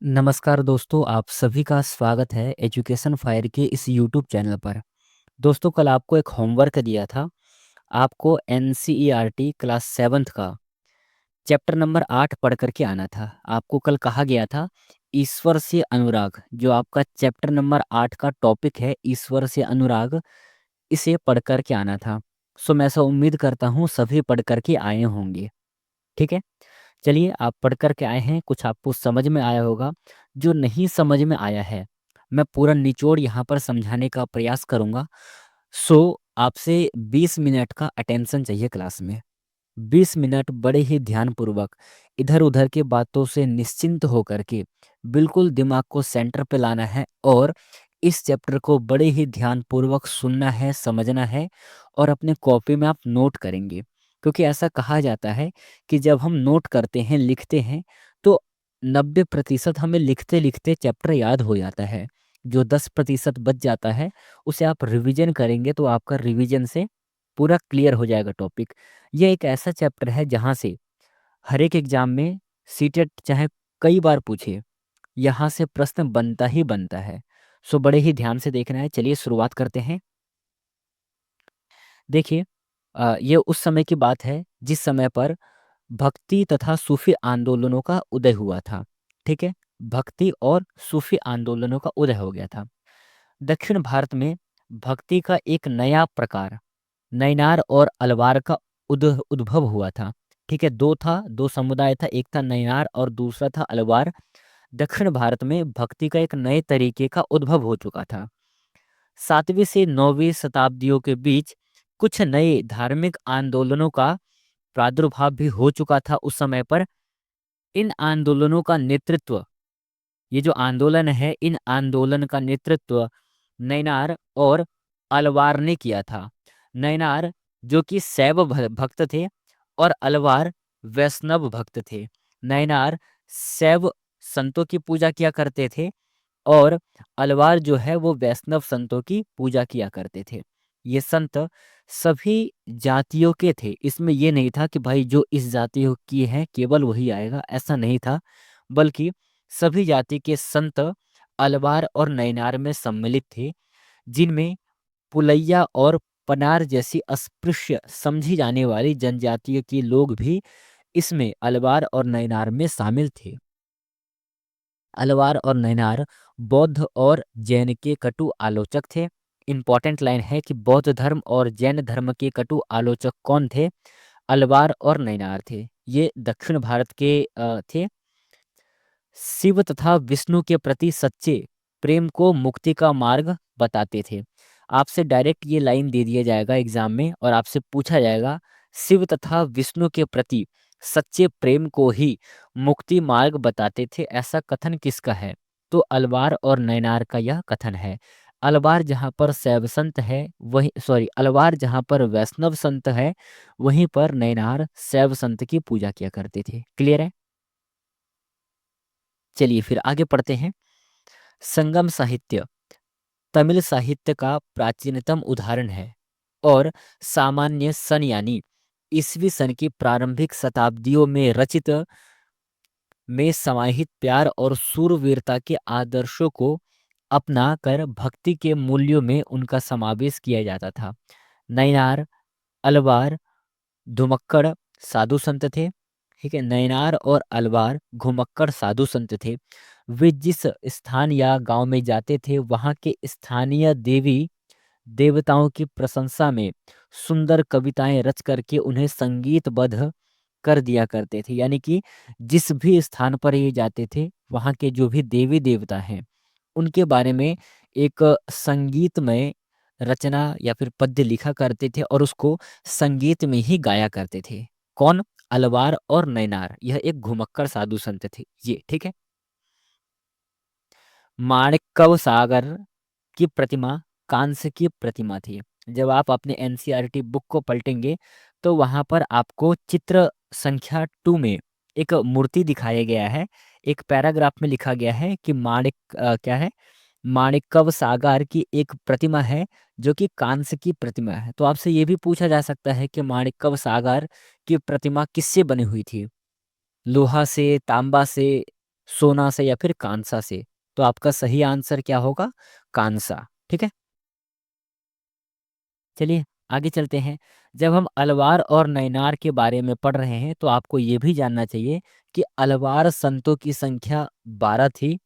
नमस्कार दोस्तों, आप सभी का स्वागत है एजुकेशन फायर के इस यूट्यूब चैनल पर। दोस्तों, कल आपको एक होमवर्क दिया था। आपको एनसीईआरटी क्लास 7th का चैप्टर नंबर 8 पढ़ कर के आना था। आपको कल कहा गया था ईश्वर से अनुराग, जो आपका चैप्टर नंबर 8 का टॉपिक है, ईश्वर से अनुराग, इसे पढ़ कर के आना था। सो मैं ऐसा उम्मीद करता हूँ सभी पढ़ कर के आए होंगे। ठीक है, चलिए, आप पढ़ कर के आए हैं, कुछ आपको समझ में आया होगा। जो नहीं समझ में आया है, मैं पूरा निचोड़ यहाँ पर समझाने का प्रयास करूँगा। सो आपसे 20 मिनट का अटेंशन चाहिए क्लास में। 20 मिनट बड़े ही ध्यानपूर्वक इधर-उधर की बातों से निश्चिंत होकर के बिल्कुल दिमाग को सेंटर पे लाना है और इस चैप्टर को बड़े ही ध्यानपूर्वक सुनना है, समझना है और अपने कॉपी में आप नोट करेंगे। क्योंकि ऐसा कहा जाता है कि जब हम नोट करते हैं, लिखते हैं, तो 90% हमें लिखते-लिखते चैप्टर याद हो जाता है। जो 10% बच जाता है, उसे आप रिवीजन करेंगे तो आपका रिवीजन से पूरा क्लियर हो जाएगा टॉपिक। ये एक ऐसा चैप्टर है जहाँ से हर एक एग्जाम में सीटेट चाहे कई बार पूछे, यहाँ से प्रश्न बनता ही बनता है। सो बड़े ही ध्यान से देखना है। चलिए शुरुआत करते हैं। देखिए, ये उस समय की बात है जिस समय पर भक्ति तथा सूफी आंदोलनों का उदय हुआ था। ठीक है, भक्ति और सूफी आंदोलनों का उदय हो गया था। दक्षिण भारत में भक्ति का एक नया प्रकार नैनार और अलवार का उद्भव हुआ था। ठीक है, दो समुदाय था, एक था नैनार और दूसरा था अलवार। दक्षिण भारत में भक्ति का एक नए तरीके का उद्भव हो चुका था। 7वीं से 9वीं शताब्दियों के बीच कुछ नए धार्मिक आंदोलनों का प्रादुर्भाव भी हो चुका था उस समय पर। इन आंदोलनों का नेतृत्व, ये जो आंदोलन है, इन आंदोलन का नेतृत्व नैनार और अलवार ने किया था। नैनार जो कि शैव भक्त थे और अलवार वैष्णव भक्त थे। नैनार शैव संतों की पूजा किया करते थे और अलवार जो है वो वैष्णव संतों की पूजा किया करते थे। ये संत सभी जातियों के थे। इसमें ये नहीं था कि भाई जो इस जाति की है केवल वही आएगा, ऐसा नहीं था। बल्कि सभी जाति के संत अलवार और नैनार में सम्मिलित थे, जिनमें पुलैया और पनार जैसी अस्पृश्य समझी जाने वाली जनजातियों के लोग भी इसमें अलवार और नैनार में शामिल थे। अलवार और नैनार बौद्ध और जैन के कटु आलोचक थे। इंपॉर्टेंट लाइन है कि बौद्ध धर्म और जैन धर्म के कटु आलोचक कौन थे? अलवार और नैनार थे। ये दक्षिण भारत के थे। शिव तथा विष्णु के प्रति सच्चे प्रेम को मुक्ति का मार्ग बताते थे। आपसे डायरेक्ट ये लाइन दे दिया जाएगा एग्जाम में और आपसे पूछा जाएगा शिव तथा विष्णु के प्रति सच्चे प्रेम को ही मुक्ति मार्ग बताते थे, ऐसा कथन किसका है? तो अलवार और नैनार का यह कथन है। अलवार जहाँ पर शैव संत है, वही सॉरी अलवार जहाँ पर वैष्णव संत है, वहीं पर नैनार शैव संत की पूजा किया करते थे। क्लियर है? चलिए फिर आगे पढ़ते हैं। संगम साहित्य तमिल साहित्य का प्राचीनतम उदाहरण है और सामान्य सन यानी ईसवी सन की प्रारंभिक शताब्दियों में रचित में समाहित प्यार और शूरवीरता के आदर्शों को अपना कर भक्ति के मूल्यों में उनका समावेश किया जाता था। नैनार, अलवार, घुमक्कड़ साधु संत थे। ठीक है, नैनार और अलवार घुमक्कड़ साधु संत थे। वे जिस स्थान या गांव में जाते थे, वहां के स्थानीय देवी देवताओं की प्रशंसा में सुंदर कविताएं रच करके उन्हें संगीतबद्ध कर दिया करते थे। यानी कि जिस भी स्थान पर ये जाते थे, वहाँ के जो भी देवी देवता हैं, उनके बारे में एक संगीतमय रचना या फिर पद्य लिखा करते थे और उसको संगीत में ही गाया करते थे। कौन? अलवार और नैनार, यह एक घुमक्कड़ साधु संत थे ये। ठीक है। माणिक्कव सागर की प्रतिमा कांस्य की प्रतिमा थी। जब आप अपने एनसीईआरटी बुक को पलटेंगे तो वहां पर आपको चित्र संख्या 2 में एक मूर्ति दिखाया गया है। एक पैराग्राफ में लिखा गया है कि क्या है, माणिक्कव सागर की एक प्रतिमा है जो कि कांस्य की प्रतिमा है। तो आपसे ये भी पूछा जा सकता है कि माणिक्कव सागर की प्रतिमा किससे बनी हुई थी? लोहा से, तांबा से सोना से या फिर कांसा से। तो आपका सही आंसर क्या होगा? कांसा। ठीक है? चलिए आगे चलते हैं। जब हम अलवार और नैनार के बारे में पढ़ रहे हैं तो आपको ये भी जानना चाहिए कि अलवार संतों की संख्या 12 थी।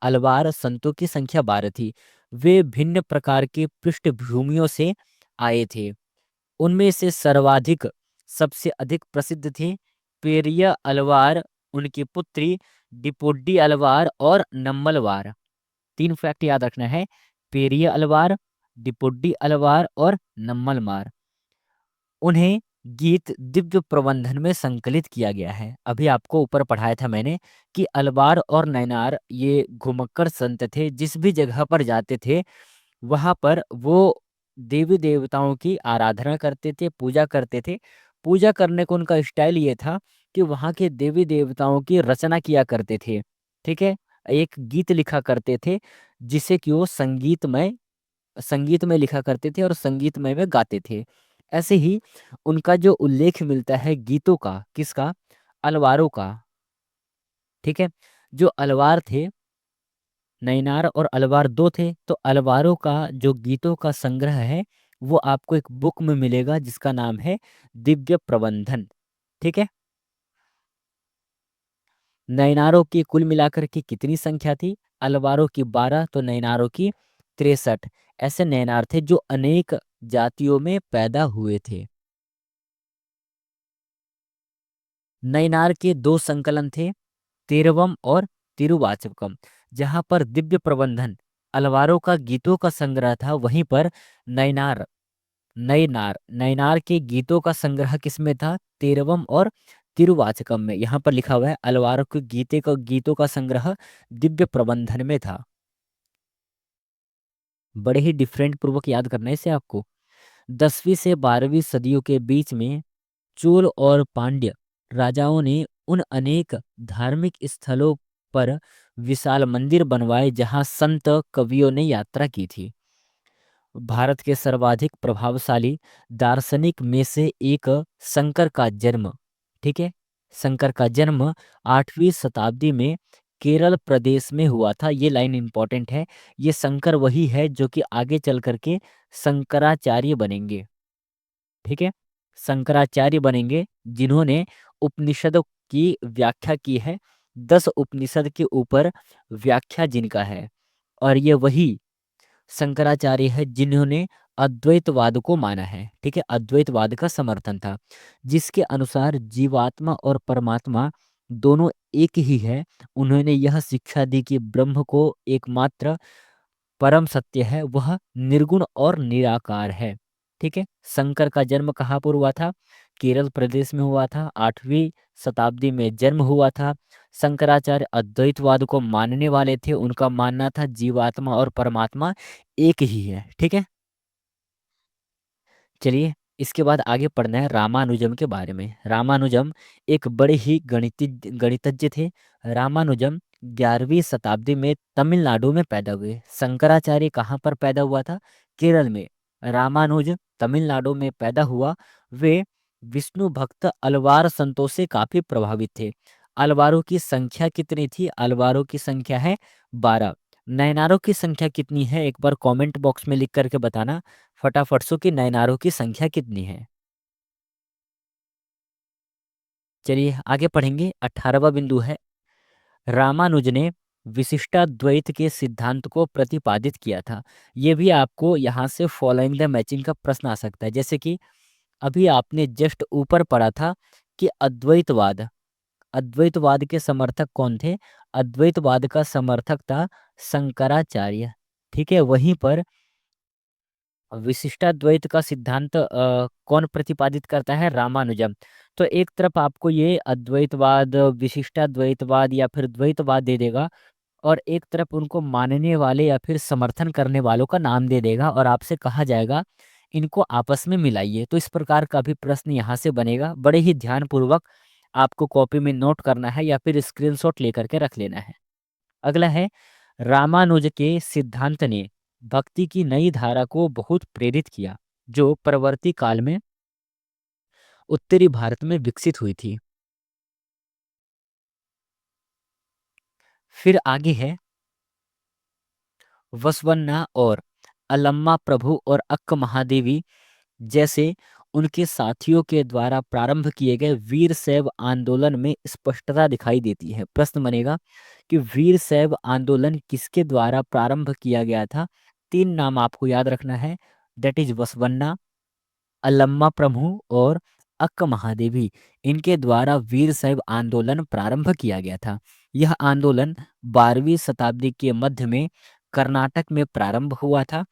अलवार संतों की संख्या 12 थी। वे भिन्न प्रकार के पृष्ठभूमियों से आए थे। उनमें से सर्वाधिक सबसे अधिक प्रसिद्ध थे पेरिया अलवार, उनकी पुत्री डिपोडी अलवार और नम्मलवार। 3 फैक्ट याद रखना है। पेरिया अलवार, डिपोडी अलवार और नम्मलवार। उन्हें गीत दिव्य प्रबंधन में संकलित किया गया है। अभी आपको ऊपर पढ़ाया था मैंने कि अलवार और नैनार ये घुमक्कड़ संत थे। जिस भी जगह पर जाते थे वहां पर वो देवी देवताओं की आराधना करते थे, पूजा करते थे। पूजा करने का उनका स्टाइल ये था कि वहां के देवी देवताओं की रचना किया करते थे। ठीक है? एक गीत लिखा करते थे जिसे कि वो संगीत में लिखा करते थे और संगीतमय में गाते थे। ऐसे ही उनका जो उल्लेख मिलता है गीतों का, किसका? अलवारों का। ठीक है? जो अलवार थे, नैनार और अलवार दो थे, तो अलवारों का जो गीतों का संग्रह है वो आपको एक बुक में मिलेगा जिसका नाम है दिव्य प्रबंधन। ठीक है? नैनारों की कुल मिलाकर के कितनी संख्या थी? अलवारों की 12 तो नैनारों की 63। ऐसे नैनार थे जो अनेक जातियों में पैदा हुए थे। नैनार के दो संकलन थे, तेरवम और तिरुवाचकम। जहां पर दिव्य प्रबंधन अलवारों का गीतों का संग्रह था, वहीं पर नैनार नैनार के गीतों का संग्रह किसमें था? तेरवम और तिरुवाचकम में। यहाँ पर लिखा हुआ है अलवारों के गीतों का संग्रह दिव्य प्रबंधन में था। बड़े ही डिफरेंट पूर्वक याद करना है इसे आपको। 10वीं से 12वीं सदियों के बीच में चोल और पांड्य राजाओं ने उन अनेक धार्मिक स्थलों पर विशाल मंदिर बनवाए जहां संत कवियों ने यात्रा की थी। भारत के सर्वाधिक प्रभावशाली दार्शनिक में से एक शंकर का जन्म, ठीक है, शंकर का जन्म 8वीं शताब्दी में केरल प्रदेश में हुआ था। ये लाइन इंपॉर्टेंट है। ये शंकर वही है जो कि आगे चल करके शंकराचार्य बनेंगे। ठीक है? शंकराचार्य बनेंगे जिन्होंने उपनिषदों की व्याख्या की है। 10 उपनिषद के ऊपर व्याख्या जिनका है। और ये वही शंकराचार्य है जिन्होंने अद्वैतवाद को माना है। ठीक है? अद्वैतवाद का समर्थन था जिसके अनुसार जीवात्मा और परमात्मा दोनों एक ही है। उन्होंने यह शिक्षा दी कि ब्रह्म को एकमात्र परम सत्य है, वह निर्गुण और निराकार है। ठीक है? शंकर का जन्म कहाँ पर हुआ था? केरल प्रदेश में हुआ था। 8वीं शताब्दी में जन्म हुआ था। शंकराचार्य अद्वैतवाद को मानने वाले थे। उनका मानना था जीवात्मा और परमात्मा एक ही है। ठीक है? चलिए इसके बाद आगे पढ़ना है रामानुजम के बारे में। रामानुजम एक बड़े ही गणितज्ञ थे। रामानुजम 11वीं शताब्दी में तमिलनाडु में पैदा हुए। शंकराचार्य कहाँ पर पैदा हुआ था? केरल में। रामानुज तमिलनाडु में पैदा हुआ। वे विष्णु भक्त अलवार संतों से काफी प्रभावित थे। अलवारों की संख्या कितनी थी? अलवारों की संख्या है 12। नैनारों की संख्या कितनी है? एक बार कमेंट बॉक्स में लिख करके बताना फटाफट से कि नैनारों की संख्या कितनी है। चलिए आगे पढ़ेंगे। 18वां बिंदु है रामानुज ने विशिष्टाद्वैत के सिद्धांत को प्रतिपादित किया था। ये भी आपको यहाँ से फॉलोइंग द मैचिंग का प्रश्न आ सकता है। जैसे कि अभी आपने जस्ट ऊपर पढ़ा था कि अद्वैतवाद अद्वैतवाद के समर्थक कौन थे? अद्वैतवाद का समर्थक था शंकराचार्य। ठीक है? वहीं पर विशिष्टाद्वैत का सिद्धांत कौन प्रतिपादित करता है? रामानुजम। तो एक तरफ आपको ये अद्वैतवाद, विशिष्टाद्वैतवाद या फिर द्वैतवाद दे देगा और एक तरफ उनको मानने वाले या फिर समर्थन करने वालों का नाम दे देगा और आपसे कहा जाएगा इनको आपस में मिलाइए। तो इस प्रकार का भी प्रश्न यहाँ से बनेगा। बड़े ही ध्यानपूर्वक आपको कॉपी में नोट करना है या फिर स्क्रीनशॉट लेकर के रख लेना है। अगला है रामानुज के सिद्धांत ने भक्ति की नई धारा को बहुत प्रेरित किया जो परवर्ती काल में उत्तरी भारत में विकसित हुई थी। फिर आगे है वसवन्ना और अलम्मा प्रभु और अक्क महादेवी जैसे उनके साथियों के द्वारा प्रारंभ किए गए वीर शैव आंदोलन में स्पष्टता दिखाई देती है। प्रश्न बनेगा कि वीर शैव आंदोलन किसके द्वारा प्रारंभ किया गया था? 3 नाम आपको याद रखना है, दैट इज वसवन्ना, अलम्मा प्रभु और अक्क महादेवी। इनके द्वारा वीर शैव आंदोलन प्रारंभ किया गया था। यह आंदोलन 12वीं शताब्दी के मध्य में कर्नाटक में प्रारंभ हुआ था।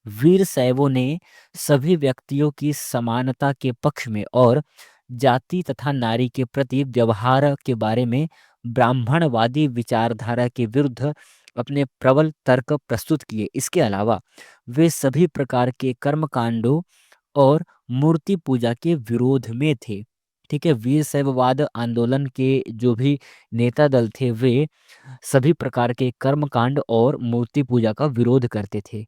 वीर शैवों ने सभी व्यक्तियों की समानता के पक्ष में और जाति तथा नारी के प्रति व्यवहार के बारे में ब्राह्मणवादी विचारधारा के विरुद्ध अपने प्रबल तर्क प्रस्तुत किए। इसके अलावा वे सभी प्रकार के कर्मकांडों और मूर्ति पूजा के विरोध में थे। ठीक है, वीर शैववाद आंदोलन के जो भी नेता दल थे वे सभी प्रकार के कर्मकांड और मूर्ति पूजा का विरोध करते थे।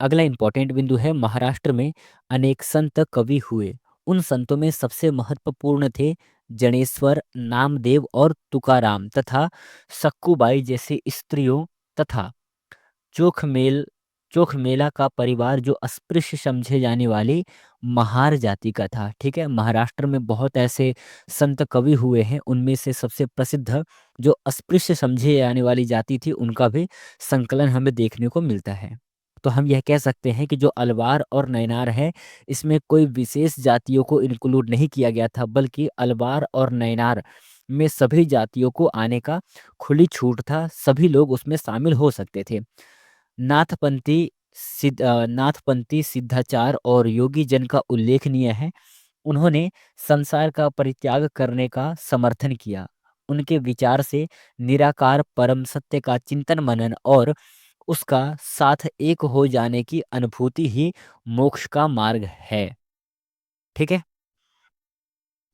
अगला इंपॉर्टेंट बिंदु है महाराष्ट्र में अनेक संत कवि हुए। उन संतों में सबसे महत्वपूर्ण थे जनेश्वर, नामदेव और तुकाराम तथा सक्कूबाई जैसे स्त्रियों तथा चोखमेल चोखमेला का परिवार जो अस्पृश्य समझे जाने वाली महार जाति का था। ठीक है, महाराष्ट्र में बहुत ऐसे संत कवि हुए हैं, उनमें से सबसे प्रसिद्ध जो अस्पृश्य समझे जाने वाली जाति थी उनका भी संकलन हमें देखने को मिलता है। तो हम यह कह सकते हैं कि जो अलवार और नयनार है इसमें कोई विशेष जातियों को इंक्लूड नहीं किया गया था, बल्कि अलवार और नयनार में सभी जातियों को आने का खुली छूट था, सभी लोग उसमें शामिल हो सकते थे। नाथपंथी सिद्धाचार और योगी जन का उल्लेखनीय है। उन्होंने संसार का परित्याग करने का समर्थन किया। उनके विचार से निराकार परम सत्य का चिंतन मनन और उसका साथ एक हो जाने की अनुभूति ही मोक्ष का मार्ग है। ठीक है,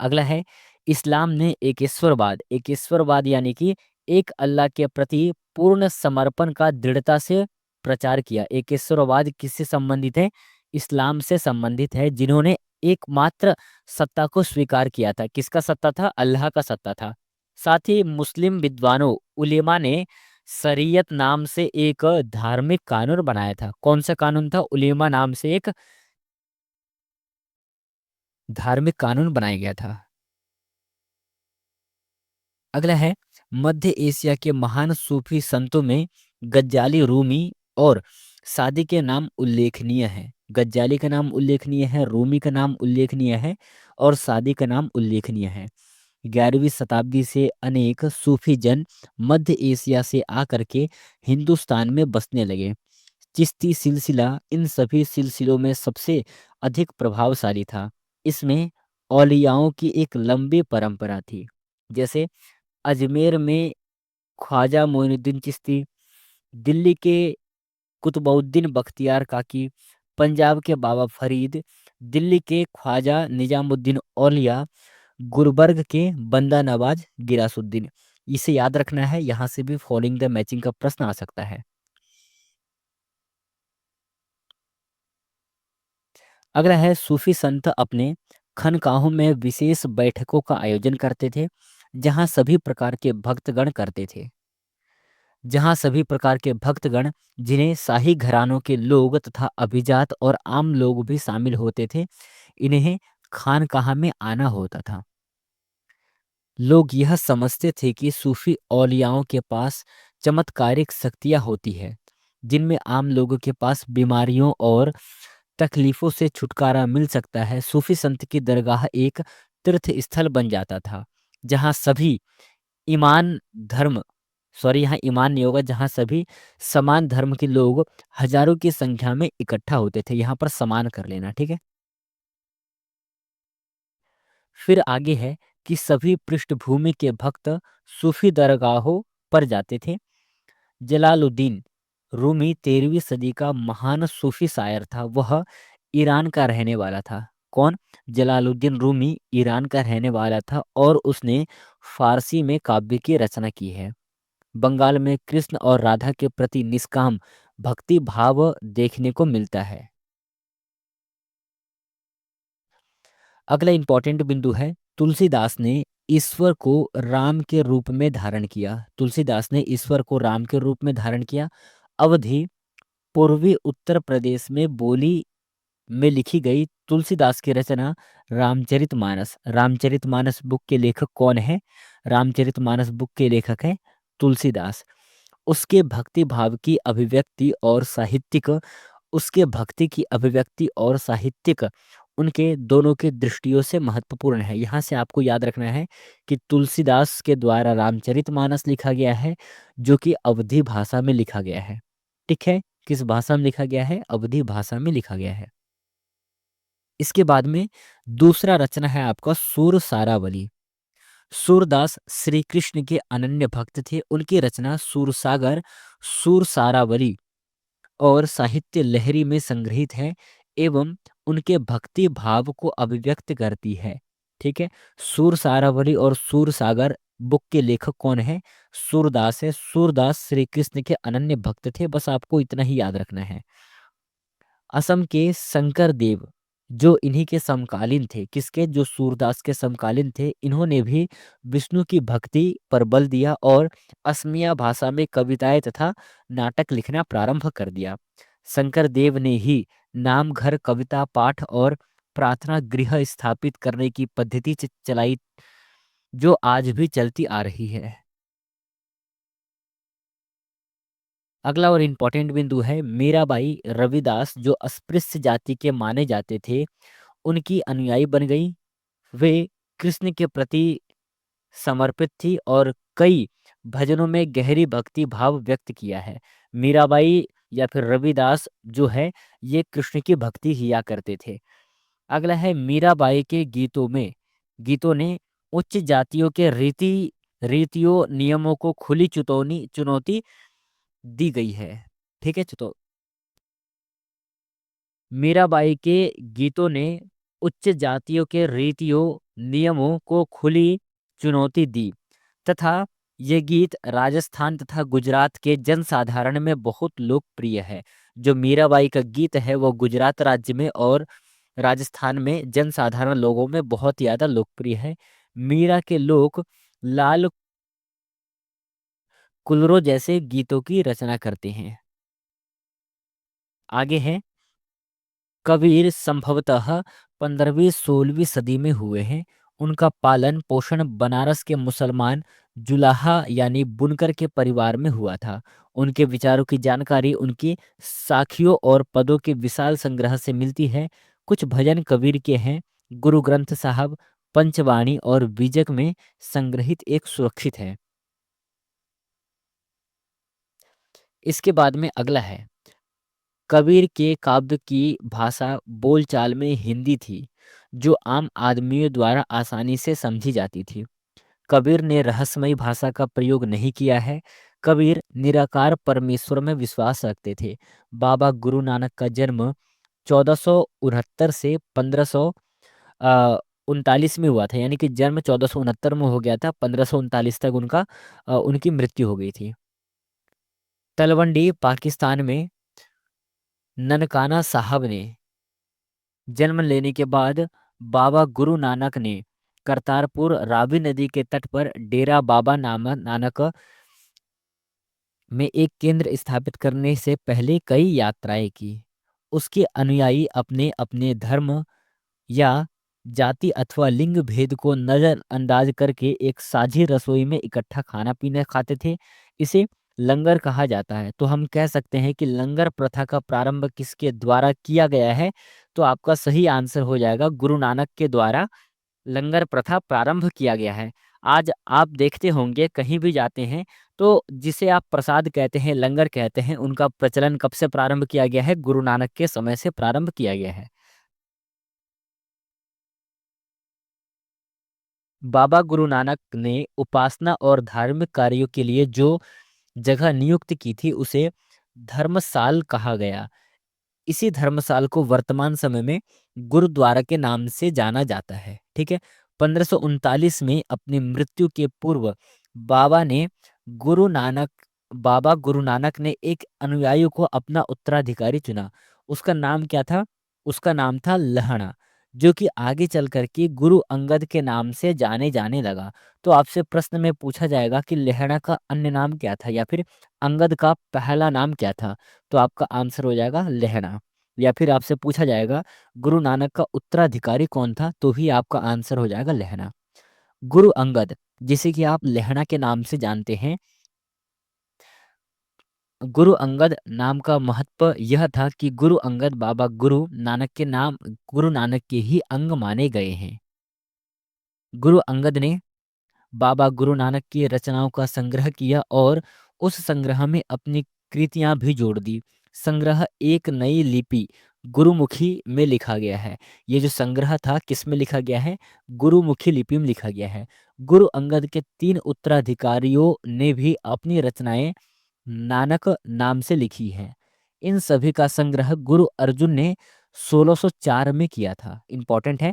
अगला है इस्लाम ने एकेश्वरवाद। एकेश्वरवाद यानी कि एक अल्लाह के प्रति पूर्ण समर्पण का दृढ़ता से प्रचार किया। एकेश्वरवाद किससे संबंधित है? इस्लाम से संबंधित है, जिन्होंने एकमात्र सत्ता को स्वीकार किया था। किसका सत्ता था? अल्लाह का सत्ता था। साथ ही मुस्लिम विद्वानों उलेमा ने शरीयत नाम से एक धार्मिक कानून बनाया था। कौन सा कानून था? उलेमा नाम से एक धार्मिक कानून बनाया गया था। अगला है मध्य एशिया के महान सूफी संतों में गज्जाली, रूमी और सादी के नाम उल्लेखनीय है। गज्जाली का नाम उल्लेखनीय है, रूमी का नाम उल्लेखनीय है और सादी का नाम उल्लेखनीय है। 11वीं शताब्दी से अनेक सूफी जन मध्य एशिया से आकर के हिंदुस्तान में बसने लगे। चिश्ती सिलसिला इन सभी सिलसिलों में सबसे अधिक प्रभावशाली था। इसमें औलियाओं की एक लंबी परंपरा थी। जैसे अजमेर में ख्वाजा मोइनुद्दीन चिश्ती, दिल्ली के कुतुबउद्दीन बख्तियार काकी, पंजाब के बाबा फरीद, दिल्ली के ख्वाजा निजामुद्दीन औलिया, गुलबर्ग के बंदा नवाज गिरासुद्दीन। इसे याद रखना है, यहाँ से भी फॉलोइंग द मैचिंग का प्रश्न आ सकता है। अगला है सूफी संत अपने खनकाहों में विशेष बैठकों का आयोजन करते थे, जहाँ सभी प्रकार के भक्तगण करते थे। जहाँ सभी प्रकार के भक्तगण जिन्हें शाही घरानों के लोग तथा अभिजात और आम लोग भी शामिल होते थे, इन्हें खानकाह में आना होता था। लोग यह समझते थे कि सूफी औलियाओं के पास चमत्कारिक शक्तियाँ होती है, जिनमें आम लोगों के पास बीमारियों और तकलीफों से छुटकारा मिल सकता है। सूफी संत की दरगाह एक तीर्थ स्थल बन जाता था, जहाँ सभी ईमान धर्म यहाँ ईमान नहीं होगा, जहाँ सभी समान धर्म के लोग हजारों की संख्या में इकट्ठा होते थे। यहाँ पर समान कर लेना, ठीक है। फिर आगे है कि सभी पृष्ठभूमि के भक्त सूफी दरगाहों पर जाते थे। जलालुद्दीन रूमी 13वीं सदी का महान सूफी शायर था। वह ईरान का रहने वाला था। कौन? जलालुद्दीन रूमी ईरान का रहने वाला था और उसने फारसी में काव्य की रचना की है। बंगाल में कृष्ण और राधा के प्रति निष्काम भक्ति भाव देखने को मिलता है। अगला इंपॉर्टेंट बिंदु है तुलसीदास ने ईश्वर को राम के रूप में धारण किया। तुलसीदास ने ईश्वर को राम के रूप में धारण किया। अवधि पूर्वी उत्तर प्रदेश में बोली में लिखी गई तुलसीदास की रचना रामचरितमानस। रामचरितमानस बुक के लेखक कौन है? रामचरितमानस बुक के लेखक है तुलसीदास। उसके भक्ति भाव की अभिव्यक्ति और साहित्यिक उसके भक्ति की अभिव्यक्ति और साहित्यिक उनके दोनों की दृष्टियों से महत्वपूर्ण है। यहाँ से आपको याद रखना है कि तुलसीदास के द्वारा रामचरितमानस लिखा गया है, जो कि अवधी भाषा में लिखा गया है। ठीक है, किस भाषा में लिखा गया है? अवधी भाषा में लिखा गया है। इसके बाद में दूसरा रचना है आपका सूर सारावली। सूरदास श्री कृष्ण के अनन्य भक्त थे। उनकी रचना सूरसागर, सूर सारावली और साहित्य लहरी में संग्रहित है एवं उनके भक्ति भाव को अभिव्यक्त करती है। ठीक है, सूर सारावली और सूर सागर बुक के लेखक कौन है? सूरदास है। सूरदास श्री कृष्ण के अनन्य भक्त थे, बस आपको इतना ही याद रखना है। असम के शंकर देव जो इन्हीं के समकालीन थे, किसके? जो सूरदास के समकालीन थे, इन्होंने भी विष्णु की भक्ति पर बल दिया और असमिया भाषा में कविताएं तथा नाटक लिखना प्रारंभ कर दिया। शंकर देव ने ही नाम घर कविता पाठ और प्रार्थना गृह स्थापित करने की पद्धति चलाई, जो आज भी चलती आ रही है। अगला और इम्पोर्टेंट बिंदु है मीराबाई रविदास, जो अस्पृश्य जाति के माने जाते थे, उनकी अनुयायी बन गई। वे कृष्ण के प्रति समर्पित थी और कई भजनों में गहरी भक्ति भाव व्यक्त किया है। मीराबाई या फिर रविदास जो है, ये कृष्ण की भक्ति किया करते थे। अगला है मीराबाई के गीतों ने उच्च जातियों के रीतियों नियमों को खुली चुनौती दी गई है। ठीक है, तो मीराबाई के गीतों ने उच्च जातियों के रीतियों नियमों को खुली चुनौती दी तथा ये गीत राजस्थान तथा गुजरात के जनसाधारण में बहुत लोकप्रिय है। जो मीराबाई का गीत है वो गुजरात राज्य में और राजस्थान में जनसाधारण लोगों में बहुत ज़्यादा लोकप्रिय है। मीरा के लोग लाल कुलरों जैसे गीतों की रचना करते हैं। आगे है कबीर संभवतः 15वीं-16वीं सदी में हुए हैं। उनका पालन पोषण बनारस के मुसलमान जुलाहा यानी बुनकर के परिवार में हुआ था। उनके विचारों की जानकारी उनकी साखियों और पदों के विशाल संग्रह से मिलती है। कुछ भजन कबीर के हैं। गुरु ग्रंथ साहब, पंचवाणी और बीजक में संग्रहित एक सुरक्षित है। इसके बाद में अगला है कबीर के काव्य की भाषा बोलचाल में हिंदी थी, जो आम आदमियों द्वारा आसानी से समझी जाती थी। कबीर ने रहस्यमयी भाषा का प्रयोग नहीं किया है। कबीर निराकार परमेश्वर में विश्वास रखते थे। बाबा गुरु नानक का जन्म 1469 से 1539 में हुआ था, यानी कि जन्म 1469 में हो गया था, 1539 तक उनकी मृत्यु हो गई थी। तलवंडी पाकिस्तान में ननकाना साहब ने जन्म लेने के बाद बाबा गुरु नानक ने करतारपुर रावी नदी के तट पर डेरा बाबा नानक में एक केंद्र स्थापित करने से पहले कई यात्राएं की। उसके अनुयायी अपने अपने धर्म या जाति अथवा लिंग भेद को नजरअंदाज करके एक साझी रसोई में इकट्ठा खाना पीना खाते थे। इसे लंगर कहा जाता है। तो हम कह सकते हैं कि लंगर प्रथा का प्रारंभ किसके द्वारा किया गया है? तो आपका सही आंसर हो जाएगा गुरु नानक के द्वारा लंगर प्रथा प्रारंभ किया गया है। आज आप देखते होंगे कहीं भी जाते हैं तो जिसे आप प्रसाद कहते हैं, लंगर कहते हैं, उनका प्रचलन कब से प्रारंभ किया गया है? गुरु नानक के समय से प्रारंभ किया गया है। बाबा गुरु नानक ने उपासना और धार्मिक कार्यों के लिए जो जगह नियुक्त की थी उसे धर्मसाल कहा गया। इसी धर्मसाल को वर्तमान समय में गुरुद्वारा के नाम से जाना जाता है। ठीक है, 1539 में अपनी मृत्यु के पूर्व बाबा ने गुरु नानक बाबा गुरु नानक ने एक अनुयायी को अपना उत्तराधिकारी चुना। उसका नाम क्या था? उसका नाम था लहणा। जो कि आगे चल कर के गुरु अंगद के नाम से जाने जाने लगा। तो आपसे प्रश्न में पूछा जाएगा कि लेहड़ा का अन्य नाम क्या था या फिर अंगद का पहला नाम क्या था? तो आपका आंसर हो जाएगा लेहड़ा। या फिर आपसे पूछा जाएगा गुरु नानक का उत्तराधिकारी कौन था? तो भी आपका आंसर हो जाएगा लेहड़ा। गुरु अंगद, जिसे कि आप लेहड़ा के नाम से जानते हैं, गुरु अंगद नाम का महत्व यह था कि गुरु अंगद बाबा गुरु नानक के ही अंग माने गए हैं। गुरु अंगद ने बाबा गुरु नानक की रचनाओं का संग्रह किया और उस संग्रह में अपनी कृतियां भी जोड़ दी। संग्रह एक नई लिपि गुरुमुखी में लिखा गया है। ये जो संग्रह था किस में लिखा गया है? गुरुमुखी लिपि में लिखा गया है। गुरु अंगद के 3 उत्तराधिकारियों ने भी अपनी रचनाएं नानक नाम से लिखी है। इन सभी का संग्रह गुरु अर्जुन ने 1604 में किया था। इंपॉर्टेंट है।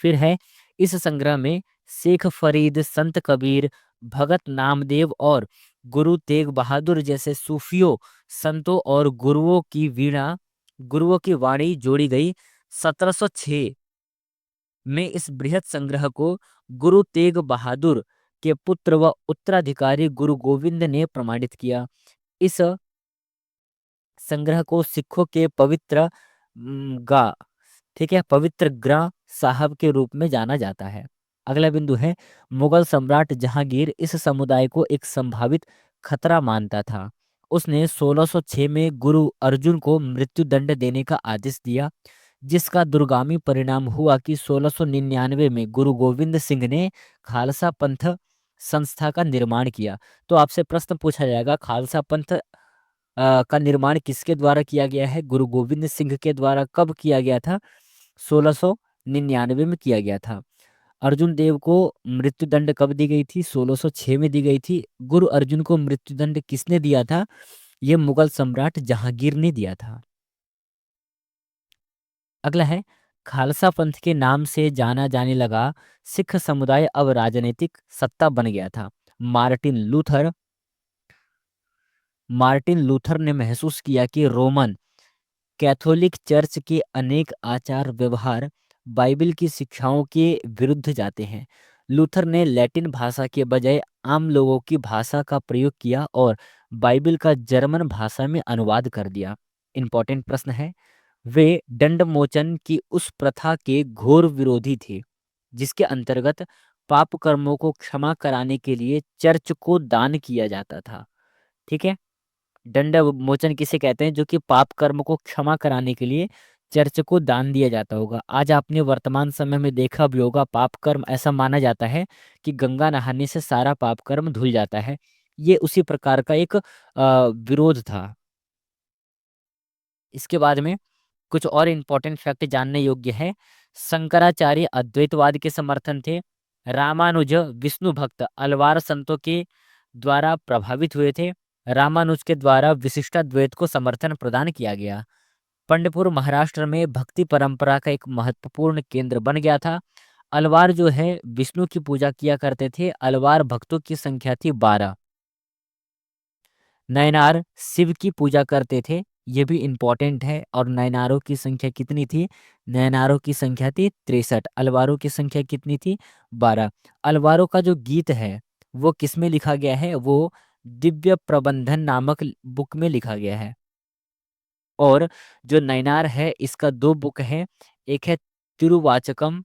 फिर है इस संग्रह में शेख फरीद, संत कबीर, भगत नामदेव और गुरु तेग बहादुर जैसे सूफियों, संतों और गुरुओं की वाणी जोड़ी गई। 1706 में इस बृहत संग्रह को गुरु तेग बहादुर के पुत्र व उत्तराधिकारी गुरु गोविंद ने प्रमाणित किया। इस संग्रह को सिखों के पवित्र गा ठीक है, पवित्र ग्रंथ साहब के रूप में जाना जाता है। अगला बिंदु है मुगल सम्राट जहांगीर इस समुदाय को एक संभावित खतरा मानता था। उसने 1606 में गुरु अर्जुन को मृत्यु दंड देने का आदेश दिया, जिसका दूरगामी परिणाम हुआ कि 1699 में गुरु गोविंद सिंह ने खालसा पंथ संस्था का निर्माण किया। तो आपसे प्रश्न पूछा जाएगा खालसा पंथ का निर्माण किसके द्वारा किया गया है? गुरु गोविंद सिंह के द्वारा। कब किया गया था? 1699 में किया गया था। अर्जुन देव को मृत्यु दंड कब दी गई थी? 1606 में दी गई थी। गुरु अर्जुन को मृत्यु दंड किसने दिया था? यह मुगल सम्राट जहांगीर ने दिया था। अगला है खालसा पंथ के नाम से जाना जाने लगा सिख समुदाय अब राजनीतिक सत्ता बन गया था। मार्टिन लूथर ने महसूस किया कि रोमन कैथोलिक चर्च के अनेक आचार व्यवहार बाइबल की शिक्षाओं के विरुद्ध जाते हैं। लूथर ने लैटिन भाषा के बजाय आम लोगों की भाषा का प्रयोग किया और बाइबल का जर्मन भाषा में अनुवाद कर दिया। इंपॉर्टेंट प्रश्न है। वे दंडमोचन की उस प्रथा के घोर विरोधी थे जिसके अंतर्गत पाप कर्मों को क्षमा कराने के लिए चर्च को दान किया जाता था। ठीक है, दंड मोचन किसे कहते हैं? जो कि पाप कर्म को क्षमा कराने के लिए चर्च को दान दिया जाता होगा। आज आपने वर्तमान समय में देखा भी होगा पाप कर्म ऐसा माना जाता है कि गंगा नहाने से सारा पाप कर्म धुल जाता है। ये उसी प्रकार का एक विरोध था। इसके बाद में कुछ और इम्पोर्टेंट फैक्ट जानने योग्य है। शंकराचार्य अद्वैतवाद के समर्थन थे। रामानुज विष्णु भक्त अलवार संतों के द्वारा प्रभावित हुए थे। रामानुज के द्वारा विशिष्टाद्वैत को समर्थन प्रदान किया गया। पंढरपुर महाराष्ट्र में भक्ति परंपरा का एक महत्वपूर्ण केंद्र बन गया था। अलवार जो है विष्णु की पूजा किया करते थे। अलवार भक्तों की संख्या थी 12। नयनार शिव की पूजा करते थे। ये भी इम्पोर्टेंट है। और नयनारों की संख्या कितनी थी? नयनारों की संख्या थी 63। अलवारों की संख्या कितनी थी? 12। अलवारों का जो गीत है वो किस में लिखा गया है? वो दिव्य प्रबंधन नामक बुक में लिखा गया है। और जो नयनार है इसका 2 बुक है। एक है तिरुवाचकम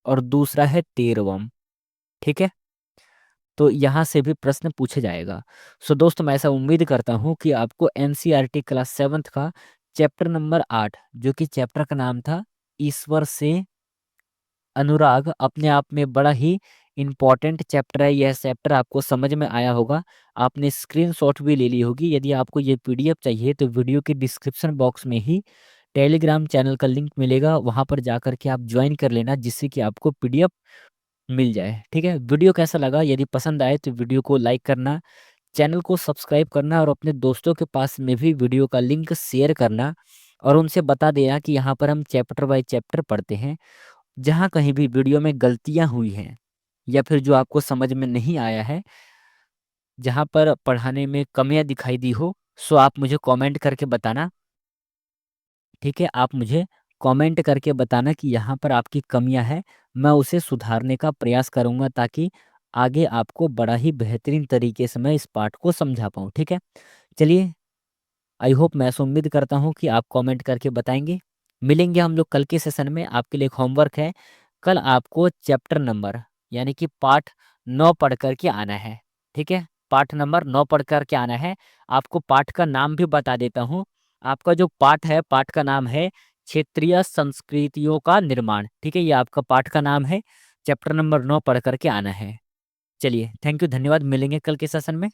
और दूसरा है तेरवम। ठीक है, तो यहाँ से भी प्रश्न पूछे जाएगा। सो दोस्तों मैं ऐसा उम्मीद करता हूँ कि आपको एनसीईआरटी क्लास 7th का चैप्टर नंबर 8 जो कि चैप्टर का नाम था ईश्वर से अनुराग, अपने आप में बड़ा ही इम्पॉर्टेंट चैप्टर है। यह चैप्टर आपको समझ में आया होगा। आपने स्क्रीनशॉट भी ले ली होगी। यदि आपको ये पीडीएफ चाहिए तो वीडियो के डिस्क्रिप्शन बॉक्स में ही टेलीग्राम चैनल का लिंक मिलेगा, वहाँ पर जा कर के आप ज्वाइन कर लेना जिससे कि आपको पीडीएफ मिल जाए। ठीक है, वीडियो कैसा लगा? यदि पसंद आए तो वीडियो को लाइक करना, चैनल को सब्सक्राइब करना और अपने दोस्तों के पास में भी वीडियो का लिंक शेयर करना और उनसे बता देना कि यहाँ पर हम चैप्टर बाय चैप्टर पढ़ते हैं। जहाँ कहीं भी वीडियो में गलतियाँ हुई हैं या फिर जो आपको समझ में नहीं आया है, जहाँ पर पढ़ाने में कमियाँ दिखाई दी हो, सो आप मुझे कमेंट करके बताना। ठीक है? आप मुझे कमेंट करके बताना कि यहाँ पर आपकी कमियाँ हैं, मैं उसे सुधारने का प्रयास करूँगा ताकि आगे आपको बड़ा ही बेहतरीन तरीके से मैं इस पाठ को समझा पाऊँ, ठीक है? चलिए, आई होप मैं ऐसा उम्मीद करता हूँ कि आप कमेंट करके बताएँगे। मिलेंगे हम लोग कल के सेशन में, आपके लिए एक होमवर्क है। कल आपको चैप्टर नंबर यानी कि पाठ 9 पढ़ कर के आना है, ठीक है? पाठ नंबर 9 पढ़ कर के आना है। आपको पाठ का नाम भी बता देता हूँ। आपका जो पाठ है, पाठ का नाम है क्षेत्रीय संस्कृतियों का निर्माण, ठीक है? ये आपका पाठ का नाम है। चैप्टर नंबर 9 पढ़ कर के आना है। चलिए, थैंक यू, धन्यवाद। मिलेंगे कल के सेशन में।